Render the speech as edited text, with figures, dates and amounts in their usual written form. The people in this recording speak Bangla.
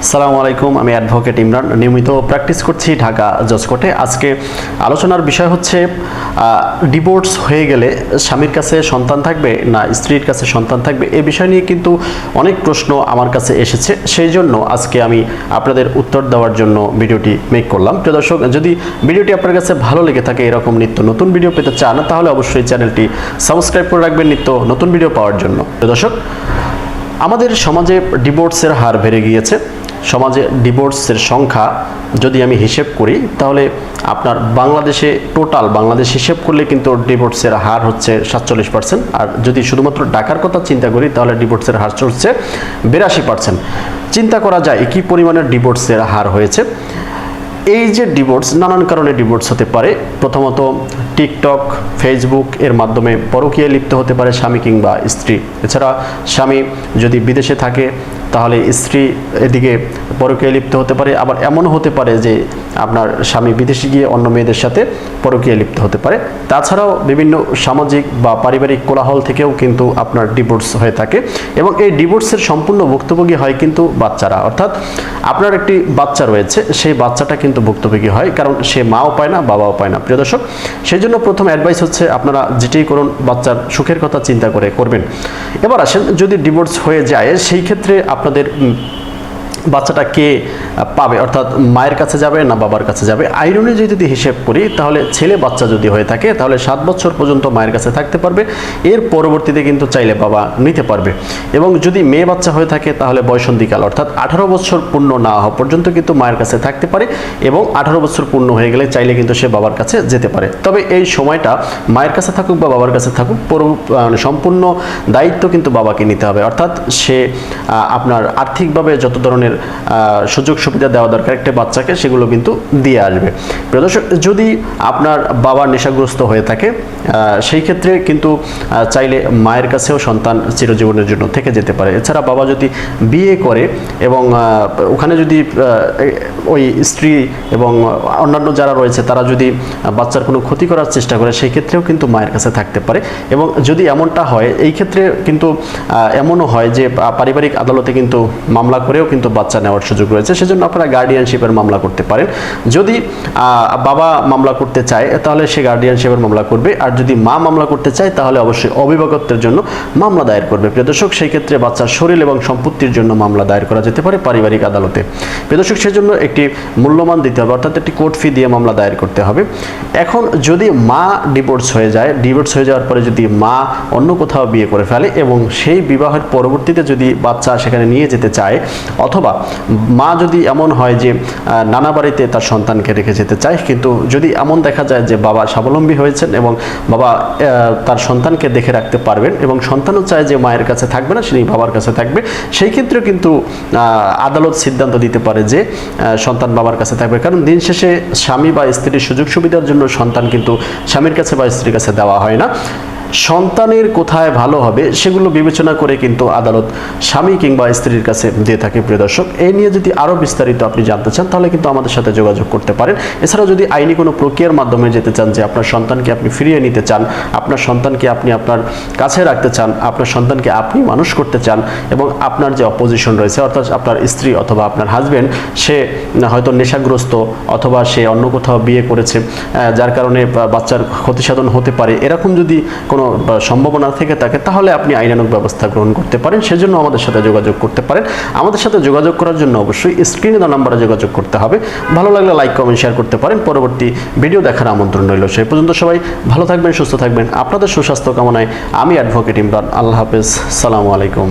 আসসালামু আলাইকুম, আমি অ্যাডভোকেট ইমরান নিয়মিত প্র্যাকটিস করছি ঢাকা জজ কোর্টে। আজকে আলোচনার বিষয় হচ্ছে ডিভোর্স হয়ে গেলে স্বামীর কাছে সন্তান থাকবে না স্ত্রীর কাছে সন্তান থাকবে, এই বিষয় নিয়ে কিন্তু অনেক প্রশ্ন আমার কাছে এসেছে। সেই জন্য আজকে আমি আপনাদের উত্তর দেওয়ার জন্য ভিডিওটি মেক করলাম। প্রিয় দর্শক, যদি ভিডিওটি আপনার কাছে ভালো লেগে থাকে, এরকম নিত্য নতুন ভিডিও পেতে চান, তাহলে অবশ্যই চ্যানেলটি সাবস্ক্রাইব করে রাখবেন নিত্য নতুন ভিডিও পাওয়ার জন্য। প্রিয় দর্শক, আমাদের সমাজে ডিভোর্সের হার বেড়ে গিয়েছে। সমাজে ডিভোর্সের সংখ্যা যদি আমি হিসেব করি, তাহলে আপনার বাংলাদেশে টোটাল বাংলাদেশ হিসেব করলে কিন্তু ডিভোর্সের হার হচ্ছে 47%। আর যদি শুধুমাত্র ঢাকার কথা চিন্তা করি, তাহলে ডিভোর্সের হার হচ্ছে 82%। চিন্তা করা যায় কী পরিমাণের ডিভোর্সের হার হয়েছে। এই যে ডিভোর্স, নানান কারণে ডিভোর্স হতে পারে। প্রথমত টিকটক, ফেসবুক এর মাধ্যমে পরকীয়ায় লিপ্ত হতে পারে স্বামী কিংবা স্ত্রী। এছাড়া স্বামী যদি বিদেশে থাকে, তাহলে স্ত্রী এদিকে পরকীয়ায় লিপ্ত হতে পারে। আবার এমনও হতে পারে যে আপনার স্বামী বিদেশে গিয়ে অন্য মেয়েদের সাথে পরকীয়ায় লিপ্ত হতে পারে। তাছাড়াও বিভিন্ন সামাজিক বা পারিবারিক কোলাহল থেকেও কিন্তু আপনার ডিভোর্স হয়ে থাকে, এবং এই ডিভোর্সের সম্পূর্ণ ভুক্তভোগী হয় কিন্তু বাচ্চারা। অর্থাৎ আপনার একটি বাচ্চা রয়েছে, সেই বাচ্চাটা কিন্তু ভুক্তভোগী হয়, কারণ সে মাও পায় না, বাবাও পায় না। প্রিয় দর্শক, সেই জন্য প্রথম অ্যাডভাইস হচ্ছে আপনারা যেটাই করুন বাচ্চার সুখের কথা চিন্তা করে করবেন। এবার আসেন, যদি ডিভোর্স হয়ে যায়, সেই ক্ষেত্রে আপনাদের বাচ্চাটা কে পাবে, অর্থাৎ মায়ের কাছে যাবে না বাবার কাছে যাবে। আইন অনুযায়ী যদি হিসেব করি, তাহলে ছেলে বাচ্চা যদি হয়ে থাকে, তাহলে 7 বছর পর্যন্ত মায়ের কাছে থাকতে পারবে। এর পরবর্তীতে কিন্তু চাইলে বাবা নিতে পারবে। এবং যদি মেয়ে বাচ্চা হয়ে থাকে, তাহলে বয়সন্ধিকাল অর্থাৎ 18 বছর পূর্ণ না হওয়া পর্যন্ত কিন্তু মায়ের কাছে থাকতে পারে, এবং 18 বছর পূর্ণ হয়ে গেলে চাইলে কিন্তু সে বাবার কাছে যেতে পারে। তবে এই সময়টা মায়ের কাছে থাকুক বা বাবার কাছে থাকুক, সম্পূর্ণ দায়িত্ব কিন্তু বাবাকে নিতে হবে। অর্থাৎ সে আপনার আর্থিকভাবে যত ধরনের সুযোগ সুবিধা দেওয়া দরকার একটা বাচ্চাকে, সেগুলো কিন্তু দিয়ে আসবে। প্রিয় দর্শক, যদি আপনার বাবা নেশাগ্রস্ত হয়ে থাকে, সেই ক্ষেত্রে কিন্তু চাইলে মায়ের কাছেও সন্তান চিরজীবনের জন্য থেকে যেতে পারে। এছাড়া বাবা যদি বিয়ে করে এবং ওখানে যদি ওই স্ত্রী এবং অন্যান্য যারা রয়েছে তারা যদি বাচ্চার কোনো ক্ষতি করার চেষ্টা করে, সেই ক্ষেত্রেও কিন্তু মায়ের কাছে থাকতে পারে। এবং যদি এমনটা হয়, এই ক্ষেত্রে কিন্তু এমনও হয় যে পারিবারিক আদালতে কিন্তু মামলা করেও কিন্তু বাচ্চা নেওয়ার সুযোগ রয়েছে। সেজন্য আপনারা গার্ডিয়ানশিপের মামলা করতে পারেন। যদি বাবা মামলা করতে চায়, তাহলে সে গার্ডিয়ানশিপের মামলা করবে। আর যদি মা মামলা করতে চায়, তাহলে অবশ্যই অভিভাবকত্বের জন্য মামলা দায়ের করবে। প্রিয় দর্শক, সেই ক্ষেত্রে বাচ্চার শরীর এবং সম্পত্তির জন্য মামলা দায়ের করা যেতে পারে পারিবারিক আদালতে। প্রিয় দর্শক, সেজন্য একটি মূল্যমান দিতে হবে, অর্থাৎ একটি কোর্ট ফি দিয়ে মামলা দায়ের করতে হবে। এখন যদি মা ডিভোর্স হয়ে যায়, ডিভোর্স হয়ে যাওয়ার পরে যদি মা অন্য কোথাও বিয়ে করে ফেলে এবং সেই বিবাহের পরবর্তীতে যদি বাচ্চা সেখানে নিয়ে যেতে চায়, অথবা মা যদি এমন হয় যে নানা বাড়িতে তার সন্তানকে রেখে যেতে চায়, কিন্তু যদি এমন দেখা যায় যে বাবা স্বাবলম্বী হয়েছেন এবং বাবা তার সন্তানকে দেখে রাখতে পারবেন, এবং সন্তানও চায় যে মায়ের কাছে থাকবে না, সেই বাবার কাছে থাকবে, সেই ক্ষেত্রে কিন্তু আদালত সিদ্ধান্ত দিতে পারে যে সন্তান বাবার কাছে থাকবে। কারণ দিন শেষে স্বামী বা স্ত্রীর সুযোগ সুবিধার জন্য সন্তান কিন্তু স্বামীর কাছে বা স্ত্রীর কাছে দেওয়া হয় না। সন্তানের কোথায় ভালো হবে সেগুলো বিবেচনা করে কিন্তু আদালত স্বামী কিংবা স্ত্রীর কাছে দিয়ে থাকে। প্রিয় দর্শক, এই নিয়ে যদি আরও বিস্তারিত আপনি জানতে চান, তাহলে কিন্তু আমাদের সাথে যোগাযোগ করতে পারেন। এছাড়াও যদি আইনি কোনো প্রক্রিয়ার মাধ্যমে যেতে চান, যে আপনার সন্তানকে আপনি ফিরিয়ে নিতে চান, আপনার সন্তানকে আপনি আপনার কাছে রাখতে চান, আপনার সন্তানকে আপনি মানুষ করতে চান, এবং আপনার যে অপোজিশন রয়েছে, অর্থাৎ আপনার স্ত্রী অথবা আপনার হাজব্যান্ড, সে হয়তো নেশাগ্রস্ত অথবা সে অন্য কোথাও বিয়ে করেছে, যার কারণে বাচ্চার ক্ষতিসাধন হতে পারে, এরকম যদি কোনো সম্ভাবনা থেকে থাকে, তাহলে আপনি আইনানুগ ব্যবস্থা গ্রহণ করতে পারেন। সেজন্য আমাদের সাথে যোগাযোগ করতে পারেন। আমাদের সাথে যোগাযোগ করার জন্য অবশ্যই স্ক্রিনে দেওয়া নাম্বারে যোগাযোগ করতে হবে। ভালো লাগলে লাইক, কমেন্ট, শেয়ার করতে পারেন। পরবর্তী ভিডিও দেখার আমন্ত্রণ রইল। সেই পর্যন্ত সবাই ভালো থাকবেন, সুস্থ থাকবেন। আপনাদের সুস্বাস্থ্য কামনায় আমি অ্যাডভোকেট ইমরান। আল্লাহ হাফেজ, সালামু আলাইকুম।